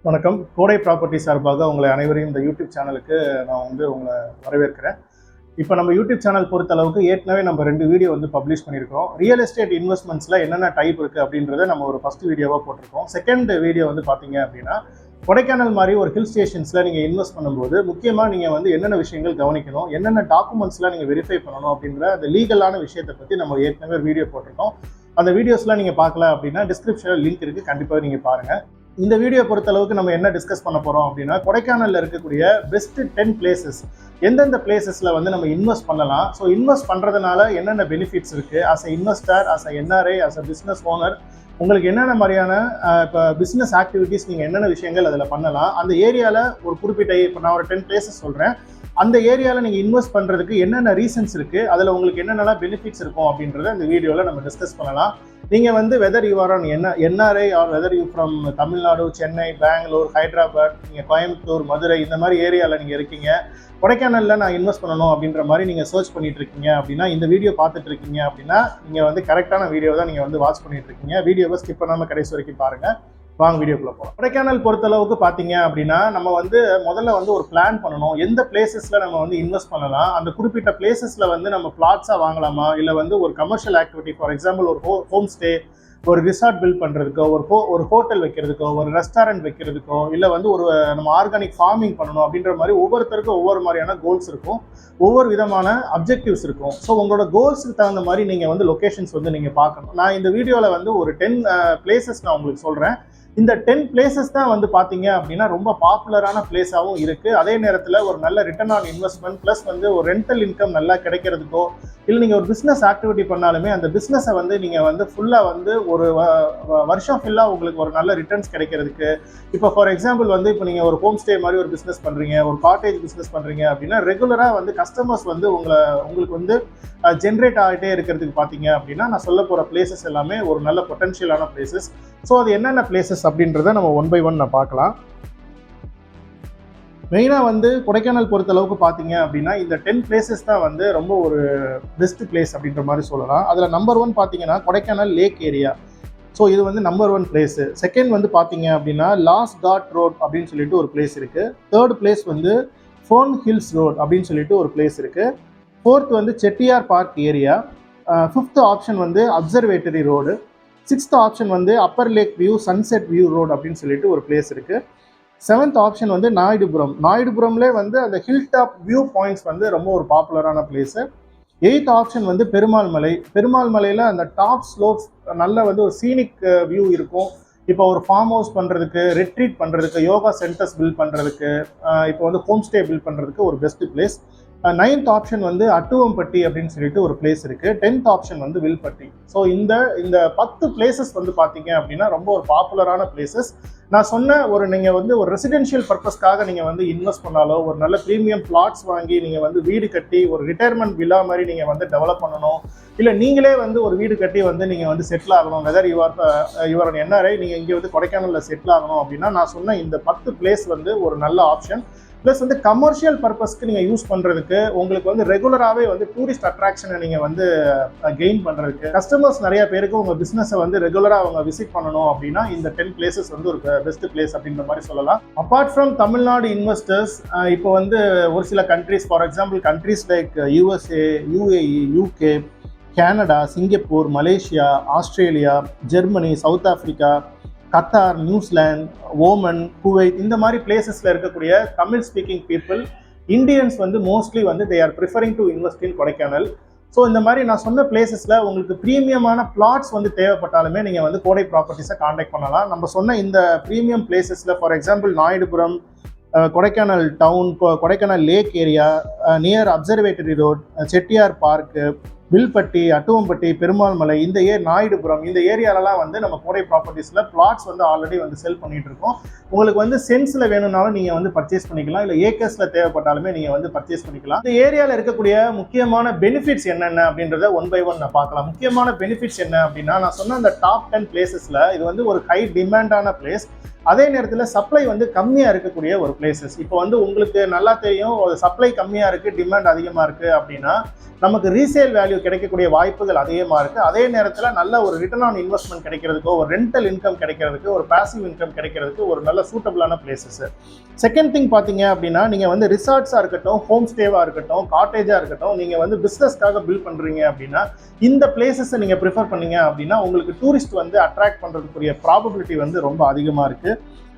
வணக்கம். கோடை ப்ராப்பர்ட்டி சார்பாக உங்களை அனைவரையும் இந்த யூடியூப் சேனலுக்கு நான் உங்களை வரவேற்கிறேன். இப்போ நம்ம யூடியூப் சேனல் பொறுத்த அளவுக்கு ஏற்கனவே நம்ம 2 வீடியோ பப்ளிஷ் பண்ணியிருக்கோம். ரியல் எஸ்டேட் இன்வெஸ்ட்மெண்ட்ஸில் என்னென்ன டைப் இருக்குது அப்படின்றத நம்ம ஒரு ஃபஸ்ட் வீடியோவாக போட்டிருக்கோம். செகண்ட் வீடியோ பார்த்தீங்க அப்படின்னா, கொடைக்கானல் மாதிரி ஒரு ஹில் ஸ்டேஷன்ஸில் நீங்கள் இன்வெஸ்ட் பண்ணும்போது முக்கியமாக நீங்கள் என்னென்ன விஷயங்கள் கவனிக்கணும், என்னென்ன டாக்குமெண்ட்ஸ்லாம் நீங்கள் வெரிஃபை பண்ணணும் அப்படின்ற அந்த லீகலான விஷயத்தை பற்றி நம்ம ஏற்கனவே வீடியோ போட்டிருக்கோம். அந்த வீடியோஸ்லாம் நீங்கள் பார்க்கல அப்படின்னா டிஸ்கிரிப்ஷனில் லிங்க் இருக்குது, கண்டிப்பாக நீங்கள் பாருங்கள். இந்த வீடியோ பொறுத்தளவுக்கு நம்ம என்ன டிஸ்கஸ் பண்ண போகிறோம் அப்படின்னா, கொடைக்கானலில் இருக்கக்கூடிய பெஸ்ட் 10 பிளேசஸ், எந்தெந்த பிளேசஸில் நம்ம இன்வெஸ்ட் பண்ணலாம், ஸோ இன்வெஸ்ட் பண்ணுறதுனால என்னென்ன பெனிஃபிட்ஸ் இருக்குது, as a investor, as a NRI, as a business owner, உங்களுக்கு என்னென்ன மாதிரியான இப்போ பிஸ்னஸ் ஆக்டிவிட்டீஸ் நீங்கள் என்னென்ன விஷயங்கள் அதில் பண்ணலாம், அந்த ஏரியாவில் ஒரு குறிப்பிட்ட இப்போ நான் ஒரு 10 பிளேசஸ் சொல்கிறேன், அந்த ஏரியாவில் நீங்கள் இன்வெஸ்ட் பண்ணுறதுக்கு என்னென்ன ரீசன்ஸ் இருக்குது, அதில் உங்களுக்கு என்னென்னலாம் பெனிஃபிட்ஸ் இருக்கும் அப்படின்றத இந்த வீடியோவில் நம்ம டிஸ்கஸ் பண்ணலாம். நீங்கள் whether you are an NRI or whether you from Tamil Nadu, Chennai, Bangalore, Hyderabad, நீங்கள் கோயம்புத்தூர், மதுரை இந்த மாதிரி ஏரியாவில் நீங்கள் இருக்கீங்க, கொடைக்கானலில் நான் இன்வெஸ்ட் பண்ணணும் அப்படின்ற மாதிரி நீங்கள் சர்ச் பண்ணிட்டு இருக்கீங்க அப்படின்னா, இந்த வீடியோ பார்த்துட்டு இருக்கீங்க அப்படின்னா நீங்கள் கரெக்டான வீடியோ தான் நீங்கள் வாட்ச் பண்ணிட்டு இருக்கீங்க. வீடியோவை ஸ்கிப் பண்ணாமல் கடைசி வரைக்கும் பாருங்கள். வாங்க வீடியோக்குள்ள போகலாம். கொடைக்கானல் பொறுத்தளவுக்கு பார்த்தீங்க அப்படின்னா, நம்ம முதல்ல ஒரு பிளான் பண்ணணும். எந்த பிளேசஸில் நம்ம இன்வெஸ்ட் பண்ணலாம், அந்த குறிப்பிட்ட பிளேசஸில் நம்ம பிளாட்ஸாக வாங்கலாமா, இல்லை ஒரு கமர்ஷியல் ஆக்டிவிட்டி, ஃபார் எக்ஸாம்பிள் ஒரு ஹோம் ஸ்டே, ஒரு ரிசார்ட் பில்ட் பண்ணுறதுக்கோ, ஒரு ஹோட்டல் வைக்கிறதுக்கோ, ஒரு ரெஸ்டாரண்ட் வைக்கிறதுக்கோ, இல்லை ஒரு நம்ம ஆர்கானிக் ஃபார்மிங் பண்ணணும் அப்படின்ற மாதிரி ஒவ்வொருத்தருக்கும் ஒவ்வொரு மாதிரியான கோல்ஸ் இருக்கும், ஒவ்வொரு விதமான அப்ஜெக்டிவ்ஸ் இருக்கும். ஸோ உங்களோட கோல்ஸுக்கு தகுந்த மாதிரி நீங்கள் லொக்கேஷன்ஸ் நீங்கள் பார்க்கணும். நான் இந்த வீடியோவில் ஒரு 10 பிளேசஸ் நான் உங்களுக்கு சொல்கிறேன். இந்த 10 பிளேசஸ் தான் பார்த்தீங்க அப்படின்னா ரொம்ப பாப்புலரான பிளேஸாகவும் இருக்குது. அதே நேரத்தில் ஒரு நல்ல ரிட்டர்ன் ஆன் இன்வெஸ்ட்மெண்ட் ப்ளஸ் ஒரு ரெண்டல் இன்கம் நல்லா கிடைக்கிறதுக்கோ, இல்லை நீங்கள் ஒரு பிஸ்னஸ் ஆக்டிவிட்டி பண்ணாலுமே அந்த பிஸ்னஸை நீங்கள் ஃபுல்லாக ஒரு வருஷம் ஃபுல்லாக உங்களுக்கு ஒரு நல்ல ரிட்டர்ன்ஸ் கிடைக்கிறதுக்கு. இப்போ ஃபார் எக்ஸாம்பிள் இப்போ நீங்கள் ஒரு ஹோம் ஸ்டே மாதிரி ஒரு பிஸ்னஸ் பண்ணுறீங்க, ஒரு காட்டேஜ் பிஸ்னஸ் பண்ணுறீங்க அப்படின்னா ரெகுலராக கஸ்டமர்ஸ் உங்களுக்கு ஜென்ரேட் ஆகிட்டே இருக்கிறதுக்கு பார்த்தீங்க அப்படின்னா, நான் சொல்ல போகிற பிளேசஸ் எல்லாமே ஒரு நல்ல பொட்டன்ஷியலான பிளேசஸ். ஸோ அது என்னென்ன பிளேசஸ் அப்படின்றத நம்ம 1 by 1 நான் பார்க்கலாம். மெயினாக கொடைக்கானல் பொறுத்தளவுக்கு பார்த்தீங்க அப்படின்னா, இந்த 10 பிளேசஸ் தான் ரொம்ப ஒரு பெஸ்ட் பிளேஸ் அப்படின்ற மாதிரி சொல்லலாம். அதில் நம்பர் 1 பார்த்தீங்கன்னா கொடைக்கானல் லேக் ஏரியா. ஸோ இது நம்பர் 1 பிளேஸு. செகண்ட் பார்த்தீங்க அப்படின்னா லாஸ் காட் ரோட் அப்படின்னு சொல்லிட்டு ஒரு பிளேஸ் இருக்குது. Third place fern hills road அப்படின்னு சொல்லிட்டு ஒரு பிளேஸ் இருக்குது. Fourth Chettiar park area. Fifth option observatory road. Sixth option upper lake view sunset view road அப்படின்னு சொல்லிட்டு ஒரு பிளேஸ் இருக்குது. Seventh option Naidupuram. நாயுடுபுரம்லேயே அந்த ஹில் டாப் வியூ பாயிண்ட்ஸ் ரொம்ப ஒரு பாப்புலரான பிளேஸு. எயித் ஆப்ஷன் பெருமாள் மலை. பெருமாள் மலையில் அந்த டாப் ஸ்லோப்ஸ் நல்ல ஒரு சீனிக் வியூ இருக்கும். இப்போ ஒரு ஃபார்ம் ஹவுஸ் பண்ணுறதுக்கு, ரெட்ரீட் பண்ணுறதுக்கு, யோகா சென்டர்ஸ் பில்ட் பண்ணுறதுக்கு, இப்போ ஹோம் ஸ்டே பில்ட் பண்ணுறதுக்கு ஒரு best place. Ninth option Attuvampatti அப்படின்னு சொல்லிட்டு ஒரு பிளேஸ் இருக்குது. 10th option Vilpatti. ஸோ இந்த 10 பிளேசஸ் பார்த்தீங்க அப்படின்னா ரொம்ப ஒரு பாப்புலரான பிளேசஸ். நான் சொன்ன நீங்கள் ஒரு ரெசிடென்ஷியல் பர்பஸ்க்காக நீங்கள் இன்வெஸ்ட் பண்ணாலோ, ஒரு நல்ல ப்ரீமியம் பிளாட்ஸ் வாங்கி நீங்கள் வீடு கட்டி ஒரு ரிட்டையர்மெண்ட் வில்லா மாதிரி நீங்கள் டெவலப் பண்ணணும், இல்லை நீங்களே ஒரு வீடு கட்டி நீங்கள் செட்டில் ஆகணும், வெதர் யுவர் என்ஆர்ஐ, நீங்கள் இங்கே கொடைக்கானலில் செட்டில் ஆகணும் அப்படின்னா நான் சொன்ன இந்த 10 பிளேஸ் ஒரு நல்ல ஆப்ஷன். ப்ளஸ் கமர்ஷியல் பர்பஸ்க்கு நீங்கள் யூஸ் பண்ணுறதுக்கு, உங்களுக்கு ரெகுலராகவே டூரிஸ்ட் அட்ராக்ஷனை நீங்கள் கெயின் பண்ணுறதுக்கு, கஸ்டமர்ஸ் நிறைய பேருக்கு உங்கள் பிஸ்னஸை ரெகுலராக அவங்க விசிட் பண்ணணும் அப்படின்னா இந்த 10 பிளேசஸ் ஒரு பெஸ்ட் பிளேஸ் அப்படின்ற மாதிரி சொல்லலாம். அப்பார்ட் ஃப்ரம் தமிழ்நாடு இன்வெஸ்டர்ஸ், இப்போ ஒரு சில countries, for example countries like USA, UAE, UK, Canada, Singapore, Malaysia, Australia, Germany, south Africa, Qatar, New Zealand, Oman, Kuwait, இந்த மாதிரி பிளேசஸில் இருக்கக்கூடிய Tamil speaking people, Indians mostly they are preferring to invest in Kodaikanal. So இந்த மாதிரி நான் சொன்ன பிளேசஸில் உங்களுக்கு ப்ரீமியமான பிளாட்ஸ் தேவைப்பட்டாலுமே நீங்கள் கோடை ப்ராப்பர்ட்டிஸை காண்டாக்ட் பண்ணலாம். நம்ம சொன்ன இந்த ப்ரீமியம் பிளேசஸில் for example Naidupuram, Kodaikanal town, Kodaikanal lake area, near observatory road, Chettiar park, Vilpatti, Attuvampatti, Perumal Malai, இந்த நாயுடுபுரம், இந்த ஏரியாலலாம் நம்ம கோடை ப்ராப்பர்ட்டிஸில் பிளாட்ஸ் ஆல்ரெடி செல் பண்ணிகிட்டு இருக்கோம். உங்களுக்கு சென்ஸில் வேணும்னாலும் நீங்கள் பர்ச்சேஸ் பண்ணிக்கலாம், இல்லை ஏக்கர்ஸில் தேவைப்பட்டாலுமே நீங்கள் பர்ச்சேஸ் பண்ணிக்கலாம். இந்த ஏரியாவில் இருக்கக்கூடிய முக்கியமான பெனிஃபிட்ஸ் என்னென்ன அப்படின்றத 1 by 1 நான் பார்க்கலாம். முக்கியமான பெனிஃபிட்ஸ் என்ன அப்படின்னா, நான் சொன்ன அந்த டாப் 10 பிளேசஸில் இது ஒரு ஹை டிமாண்டான பிளேஸ். அதே நேரத்தில் சப்ளை வந்து கம்மியாக இருக்கக்கூடிய ஒரு பிளேசஸ். இப்போ வந்து உங்களுக்கு நல்லா தெரியும், சப்ளை கம்மியாக இருக்குது, டிமாண்ட் அதிகமாக இருக்குது அப்படின்னா நமக்கு ரீசேல் வேல்யூ கிடைக்கக்கூடிய வாய்ப்புகள் அதிகமாக இருக்குது. அதே நேரத்தில் நல்ல ஒரு ரிட்டர்ன் ஆன் இன்வெஸ்ட்மெண்ட் கிடைக்கிறதுக்கோ, ஒரு ரெண்டல் இன்கம் கிடைக்கிறதுக்கு, ஒரு பாசிவ் இன்கம் கிடைக்கிறதுக்கு ஒரு நல்ல சூட்டபிளான பிளேசஸ். செகண்ட் திங் பார்த்தீங்க அப்படின்னா, நீங்கள் வந்து ரிசார்ட்ஸாக இருக்கட்டும், ஹோம் ஸ்டேவாக இருக்கட்டும், காட்டேஜாக இருக்கட்டும், நீங்கள் வந்து பிஸ்னஸ்க்காக பில்ட் பண்ணுறீங்க அப்படின்னா இந்த பிளேசஸை நீங்கள் ப்ரிஃபர் பண்ணீங்க அப்படின்னா உங்களுக்கு டூரிஸ்ட் வந்து அட்ராக்ட் பண்ணுறதுக்குரிய ப்ராபபிலிட்டி வந்து ரொம்ப அதிகமாக இருக்குது.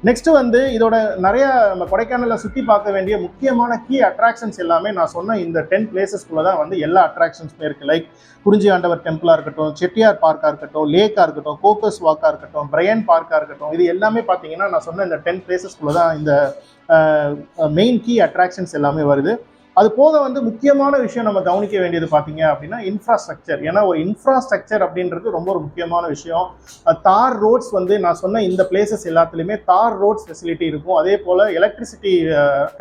நெக்ஸ்ட் வந்து இதோட நிறைய நம்ம கொடைக்கானலில் சுற்றி பார்க்க வேண்டிய முக்கியமான கீ அட்ராக்ஷன்ஸ் எல்லாமே நான் சொன்ன இந்த 10 பிளேசஸ்குள்ள தான் வந்து எல்லா அட்ராக்ஷன்ஸுமே இருக்குது. லைக் குறிஞ்சி ஆண்டவர் டெம்பிளாக இருக்கட்டும், செட்டியார் பார்க்காக இருக்கட்டும், லேக்காக இருக்கட்டும், கோக்கஸ் வாக்காக இருக்கட்டும், பிரையன் பார்க்காக இருக்கட்டும், இது எல்லாமே பார்த்தீங்கன்னா நான் சொன்ன இந்த 10 பிளேசஸ்குள்ள தான் இந்த மெயின் கீ அட்ராக்ஷன்ஸ் எல்லாமே வருது. அது போக வந்து முக்கியமான விஷயம் நம்ம கவனிக்க வேண்டியது பார்த்தீங்க அப்படின்னா இன்ஃப்ராஸ்ட்ரக்சர். ஏன்னா ஒரு இன்ஃப்ராஸ்ட்ரக்சர் அப்படின்றது ரொம்ப ஒரு முக்கியமான விஷயம். தார் ரோட்ஸ் வந்து நான் சொன்ன இந்த பிளேசஸ் எல்லாத்துலேயுமே தார் ரோட்ஸ் ஃபெசிலிட்டி இருக்கும். அதே போல் எலக்ட்ரிசிட்டி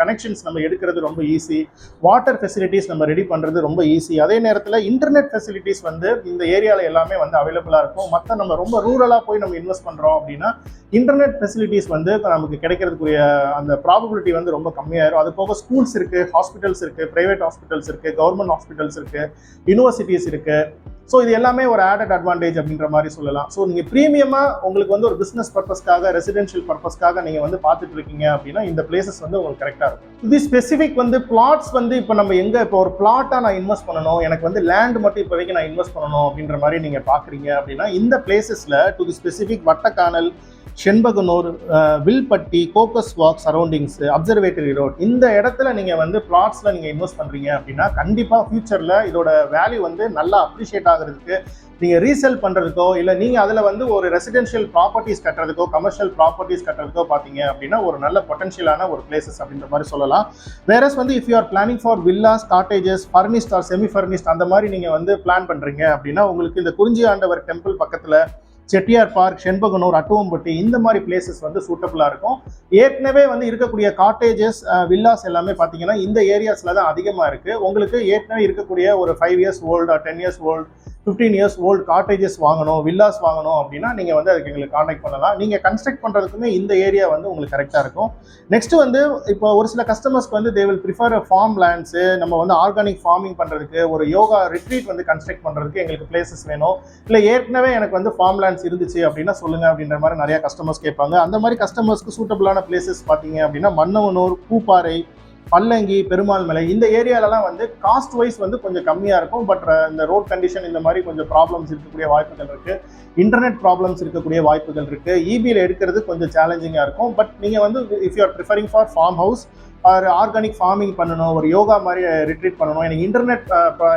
கனெக்ஷன்ஸ் நம்ம எடுக்கிறது ரொம்ப ஈஸி, வாட்டர் ஃபெசிலிட்டிஸ் நம்ம ரெடி பண்ணுறது ரொம்ப ஈஸி. அதே நேரத்தில் இன்டர்நெட் ஃபெசிலிட்டிஸ் வந்து இந்த ஏரியாவில் எல்லாமே வந்து அவைலபிளாக இருக்கும். மற்ற நம்ம ரொம்ப ரூரலாக போய் நம்ம இன்வெஸ்ட் பண்ணுறோம் அப்படின்னா இன்டர்நெட் ஃபெசிலிட்டிஸ் வந்து நமக்கு கிடைக்கிறதுக்குரிய அந்த ப்ராபபிலிட்டி வந்து ரொம்ப கம்மியாயிரும். அது போக ஸ்கூல்ஸ் இருக்குது, ஹாஸ்பிட்டல்ஸ் இருக்குது, பிரைவேட் ஹாஸ்பிட்டல்ஸ் இருக்குது, கவர்மெண்ட் ஹாஸ்பிட்டல்ஸ் இருக்குது, யூனிவர்சிட்டிஸ் இருக்குது. ஸோ இது எல்லாமே ஒரு ஆடட் அட்வான்டேஜ் அப்படின்ற மாதிரி சொல்லலாம். ஸோ நீங்கள் ப்ரீமியமாக உங்களுக்கு வந்து ஒரு பிஸ்னஸ் பர்பஸ்க்காக, ரெசிடென்ஷியல் பர்பஸ்க்காக நீங்கள் வந்து பார்த்துட்டு இருக்கீங்க அப்படின்னா இந்த பிளேசஸ் வந்து உங்களுக்கு கரெக்டாக இருக்கும். இது ஸ்பெசிஃபிக் வந்து பிளாட்ஸ் வந்து இப்போ நம்ம எங்கே இப்போ ஒரு பிளாட்டாக நான் இன்வெஸ்ட் பண்ணணும், எனக்கு வந்து லேண்ட் மட்டும் இப்போதைக்கு நான் இன்வெஸ்ட் பண்ணணும் அப்படின்ற மாதிரி நீங்கள் பார்க்குறீங்க அப்படின்னா இந்த பிளேசஸில் to the specific Vattakanal, Shenbaganur, Vilpatti, Coaker's walk surroundings, observatory road, இந்த இடத்துல நீங்கள் வந்து பிளாட்ஸில் நீங்கள் இன்வெஸ்ட் பண்ணுறீங்க அப்படின்னா கண்டிப்பாக ஃபியூச்சரில் இதோட வேல்யூ வந்து நல்லா அப்ரிஷியேட் ஆகிறதுக்கு, நீங்கள் ரீசேல் பண்ணுறதுக்கோ இல்லை நீங்கள் அதில் வந்து ஒரு ரெசிடென்ஷியல் ப்ராப்பர்ட்டிஸ் கட்டுறதுக்கோ, கமர்ஷியல் ப்ராப்பர்ட்டிஸ் கட்டுறதுக்கோ பார்த்தீங்க அப்படின்னா ஒரு நல்ல பொட்டன்ஷியலான ஒரு பிளேசஸ் அப்படின்ற மாதிரி சொல்லலாம். வேறஸ் வந்து if you are planning for villas, cottages, furnished or semi furnished அந்த மாதிரி நீங்கள் வந்து பிளான் பண்ணுறீங்க அப்படின்னா உங்களுக்கு இந்த குறிஞ்சி ஆண்டவர் டெம்பிள் பக்கத்தில் செட்டியார் பார்க், செண்பகனூர், அட்டுவம்பட்டி இந்த மாதிரி பிளேசஸ் வந்து சூட்டபிளாக இருக்கும். ஏற்கனவே வந்து இருக்கக்கூடிய காட்டேஜஸ், வில்லாஸ் எல்லாமே பார்த்தீங்கன்னா இந்த ஏரியாஸில் தான் அதிகமாக இருக்குது. உங்களுக்கு ஏற்கனவே இருக்கக்கூடிய ஒரு 5 years old, 10 years old, 15 years old cottages வாங்கணும், வில்லாஸ் வாங்கணும் அப்படின்னா நீங்கள் வந்து அதுக்கு எங்களுக்கு கான்டாக்ட் பண்ணலாம். நீங்கள் கன்ஸ்ட்ரக்ட் பண்ணுறதுக்குமே இந்த ஏரியா வந்து உங்களுக்கு கரெக்டாக இருக்கும். நெக்ஸ்ட் வந்து இப்போ ஒரு சில கஸ்டமர்ஸ்க்கு வந்து they will prefer farm lands, நம்ம வந்து ஆர்கானிக் ஃபார்மிங் பண்ணுறதுக்கு, ஒரு யோகா ரிட்ரீட் வந்து கன்ஸ்ட்ரக்ட் பண்ணுறதுக்கு எங்களுக்கு பிளேசஸ் வேணும், இல்லை ஏற்கனவே எனக்கு வந்து ஃபார்ம் லேண்ட்ஸ் இருந்துச்சு அப்படின்னா சொல்லுங்க அப்படின்ற மாதிரி நிறைய கஸ்டமர்ஸ் கேட்பாங்க. அந்த மாதிரி கஸ்டமர்ஸ்க்கு சூட்டபிளான பிளேசஸ் பார்த்தீங்க அப்படின்னா மன்னவனூர், பூப்பாறை, பல்லங்கி, பெருமாள் மலை இந்த ஏரியாலலாம் வந்து காஸ்ட் வைஸ் வந்து கொஞ்சம் கம்மியாக இருக்கும். பட் இந்த ரோட் கண்டிஷன் இந்த மாதிரி கொஞ்சம் ப்ராப்ளம்ஸ் இருக்கக்கூடிய வாய்ப்புகள் இருக்குது, இன்டர்நெட் ப்ராப்ளம்ஸ் இருக்கக்கூடிய வாய்ப்புகள் இருக்குது, இபியில் எடுக்கிறது கொஞ்சம் சேலஞ்சிங்காக இருக்கும். பட் நீங்கள் வந்து if you are preferring for farm house ஒரு ஆர்கானிக் ஃபார்மிங் பண்ணணும், ஒரு யோகா மாதிரி ரிட்ரீட் பண்ணணும், எனக்கு இன்டர்நெட்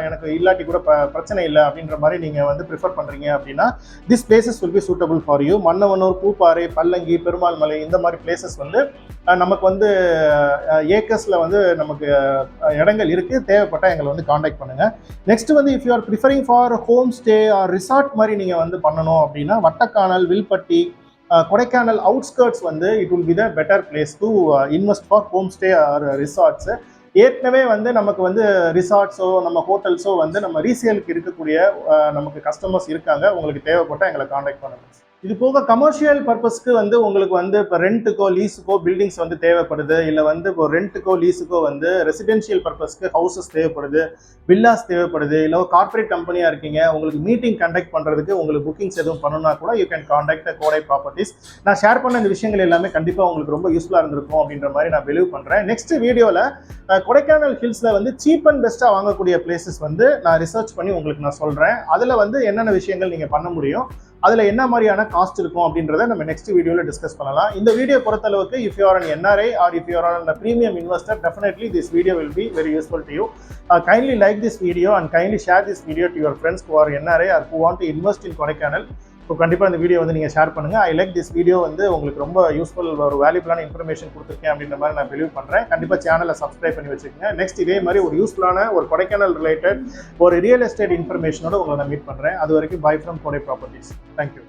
எனக்கு இல்லாட்டி கூட பிரச்சனை இல்லை அப்படின்ற மாதிரி நீங்கள் வந்து ப்ரிஃபர் பண்ணுறீங்க அப்படின்னா this places will be suitable for you. Mannavanur, Pooppara, Pallangi, Perumal Malai இந்த மாதிரி பிளேசஸ் வந்து நமக்கு வந்து ஏக்கர்ஸில் வந்து நமக்கு இடங்கள் இருக்குது. தேவைப்பட்டால் எங்களை வந்து காண்டாக்ட் பண்ணுங்கள். நெக்ஸ்ட் வந்து if you are preferring for home stay or resort மாதிரி நீங்கள் வந்து பண்ணணும் அப்படின்னா வட்டக்கானல், வில்பட்டி, கொடைக்கானல் அவுட்ஸ்கர்ட்ஸ் வந்து it will be the better place to invest for home stay or resorts. ஏற்கனவே வந்து நமக்கு வந்து ரிசார்ட்ஸோ நம்ம ஹோட்டல்ஸோ வந்து நம்ம ரீசேலுக்கு இருக்கக்கூடிய நமக்கு கஸ்டமர்ஸ் இருக்காங்க. உங்களுக்கு தேவைப்பட்டால் எங்களை காண்டாக்ட் பண்ணுங்கள். இது போக கமர்ஷியல் பர்பஸ்க்கு வந்து உங்களுக்கு வந்து இப்போ ரெண்ட்டுக்கோ லீஸுக்கோ பில்டிங்ஸ் வந்து தேவைப்படுது, இல்லை வந்து இப்போ ரெண்ட்டுக்கோ லீஸுக்கோ வந்து ரெசிடென்ஷியல் பர்பஸ்க்கு ஹவுசஸ் தேவைப்படுது, வில்லாஸ் தேவைப்படுது, இல்லை கார்பரேட் கம்பெனியாக இருக்கீங்க, உங்களுக்கு மீட்டிங் கண்டக்ட் பண்ணுறதுக்கு உங்களுக்கு புக்கிங்ஸ் எதுவும் பண்ணணும்னா கூட யூ கேன் காண்டாக்ட் கோடை ப்ராப்பர்ட்டிஸ். நான் ஷேர் பண்ண இந்த விஷயங்கள் எல்லாமே கண்டிப்பாக உங்களுக்கு ரொம்ப யூஸ்ஃபுல்லாக இருந்திருக்கும் அப்படின்ற மாதிரி நான் பிலீவ் பண்ணுறேன். நெக்ஸ்ட் வீடியோவில் கொடைக்கானல் ஹில்ஸில் வந்து சீப் அண்ட் பெஸ்ட்டாக வாங்கக்கூடிய பிளேசஸ் வந்து நான் ரிசர்ச் பண்ணி உங்களுக்கு நான் சொல்கிறேன். அதில் வந்து என்னென்ன விஷயங்கள் நீங்கள் பண்ண முடியும், அதில் என்ன மாதிரியான காஸ்ட் இருக்கும் அப்படின்றத நம்ம நெக்ஸ்ட் வீடியோவில் டிஸ்கஸ் பண்ணலாம். இந்த வீடியோ பொறுத்தளவுக்கு if you R an NRI or if you are a premium investor, definitely this video will be very useful to you. Kindly like this video and kindly share this video to your friends who are NRI or who want to invest in Kodaikanal. So கண்டிப்பாக இந்த video வந்து நீங்கள் share பண்ணுங்கள். I like this video வந்து உங்களுக்கு ரொம்ப useful, ஒரு வேல்யூபிளான information கொடுத்துருக்கேன் அப்படின்ற மாதிரி நான் பிலீவ் பண்ணுறேன். கண்டிப்பாக சேனலை சப்ஸ்கிரைப் பண்ணி வச்சுக்கோங்க. நெக்ஸ்ட் இதே மாதிரி ஒரு யூஸ்ஃபுல்லான ஒரு கொடைக்கானல் ரிலேட்டட் ஒரு ரியல் எஸ்டேட் இன்ஃபர்மேஷனோட உங்களை நான் மீட் பண்ணுறேன். அது வரைக்கும் பை ஃப்ரம் கோடை ப்ராப்பர்ட்டிஸ். தேங்க்யூ.